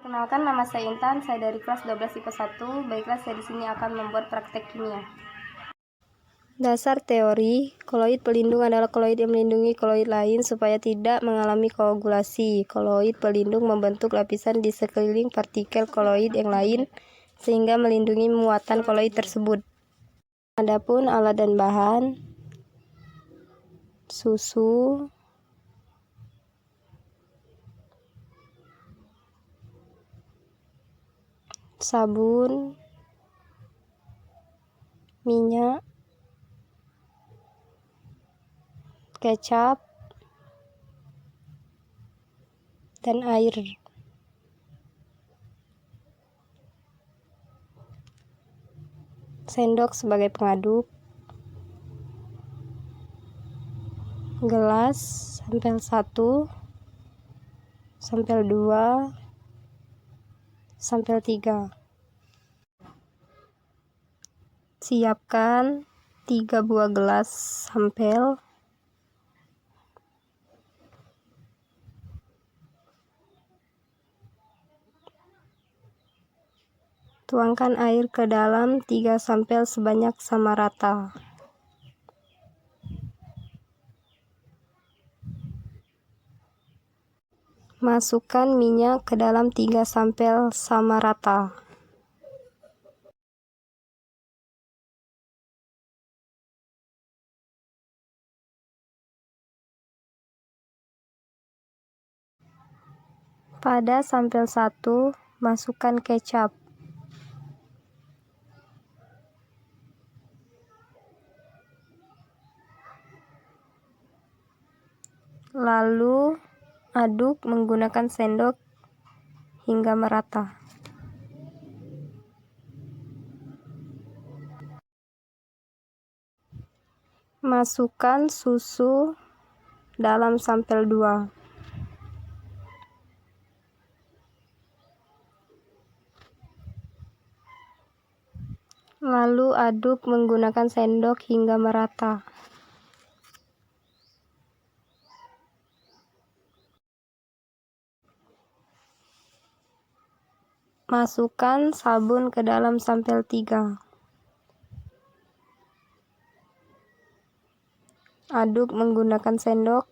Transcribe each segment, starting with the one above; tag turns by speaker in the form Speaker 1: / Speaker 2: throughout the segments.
Speaker 1: Perkenalkan, nama saya Intan, saya dari kelas 12 IPA 1. Baiklah, saya di sini akan membuat praktek kimia. Dasar teori, koloid pelindung adalah koloid yang melindungi koloid lain supaya tidak mengalami koagulasi. Koloid pelindung membentuk lapisan di sekeliling partikel koloid yang lain sehingga melindungi muatan koloid tersebut. Adapun alat dan bahan: susu, sabun, minyak, kecap, dan air. Sendok sebagai pengaduk, gelas sampel 1, sampel 2, sampel 3. Siapkan 3 buah gelas sampel. Tuangkan air ke dalam 3 sampel sebanyak sama rata. Masukkan minyak ke dalam 3 sampel sama rata. Pada sampel 1, masukkan kecap. Lalu aduk menggunakan sendok hingga merata. Masukkan susu dalam sampel 2. Lalu aduk menggunakan sendok hingga merata. Masukkan sabun ke dalam sampel 3. Aduk menggunakan sendok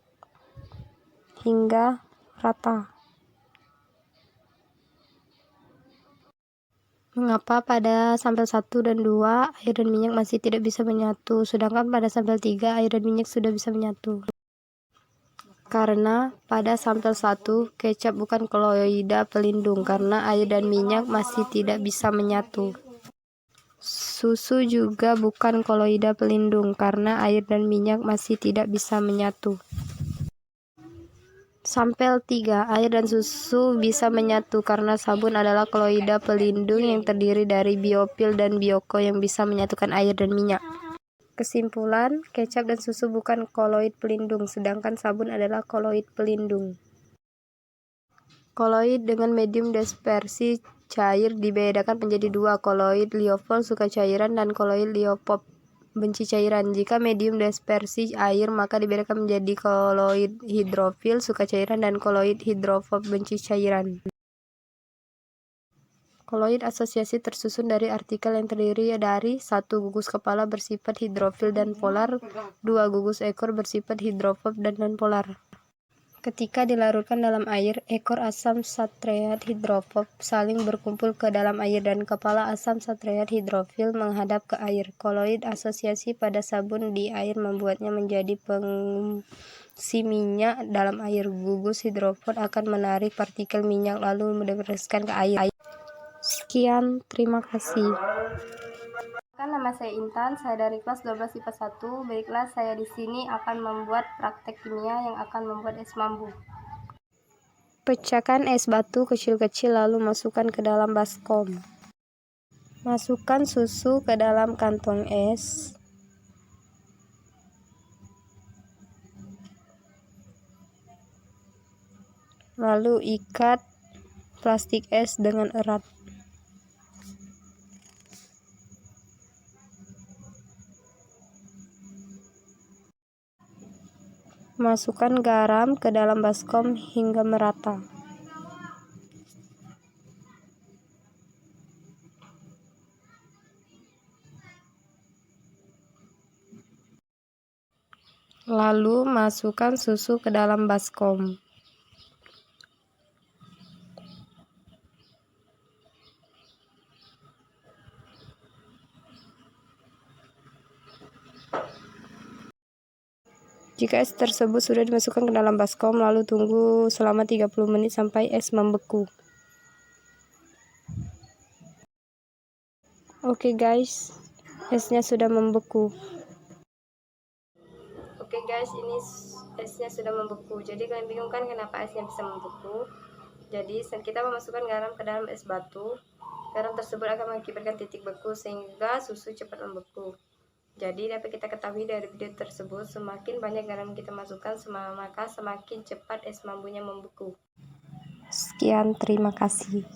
Speaker 1: hingga rata. Mengapa pada sampel 1 dan 2 air dan minyak masih tidak bisa menyatu, sedangkan pada sampel 3 air dan minyak sudah bisa menyatu? Karena pada sampel 1 kecap bukan koloida pelindung karena air dan minyak masih tidak bisa menyatu. Susu juga bukan koloida pelindung karena air dan minyak masih tidak bisa menyatu. Sampel 3, air dan susu bisa menyatu karena sabun adalah koloida pelindung yang terdiri dari biofil dan bioko yang bisa menyatukan air dan minyak. Kesimpulan, kecap dan susu bukan koloid pelindung, sedangkan sabun adalah koloid pelindung. Koloid dengan medium dispersi cair dibedakan menjadi 2, koloid liofil suka cairan dan koloid liofop benci cairan. Jika medium dispersi air, maka dibedakan menjadi koloid hidrofil suka cairan dan koloid hidrofob benci cairan. Koloid asosiasi tersusun dari artikel yang terdiri dari 1 gugus kepala bersifat hidrofil dan polar, 2 gugus ekor bersifat hidrofob dan nonpolar. Ketika dilarutkan dalam air, ekor asam satreat hidrofob saling berkumpul ke dalam air dan kepala asam satreat hidrofil menghadap ke air. Koloid asosiasi pada sabun di air membuatnya menjadi pengungsi minyak dalam air. Gugus hidrofob akan menarik partikel minyak lalu mendepreskan ke air. Sekian, terima kasih. Nama saya Intan, saya dari kelas 12 IPA 1. Baiklah, saya di sini akan membuat praktek kimia yang akan membuat es mambu. Pecahkan es batu kecil-kecil lalu masukkan ke dalam baskom. Masukkan susu ke dalam kantong es. Lalu ikat plastik es dengan erat. Masukkan garam ke dalam baskom hingga merata. Lalu masukkan susu ke dalam baskom. Jika es tersebut sudah dimasukkan ke dalam baskom, lalu tunggu selama 30 menit sampai es membeku. Oke guys, esnya sudah membeku. Oke guys, ini esnya sudah membeku. Jadi kalian bingung kan kenapa esnya bisa membeku? Jadi kita memasukkan garam ke dalam es batu. Garam tersebut akan mengakibatkan titik beku sehingga susu cepat membeku. Jadi dapat kita ketahui dari video tersebut, semakin banyak garam kita masukkan, maka semakin cepat es mambunya membeku. Sekian, terima kasih.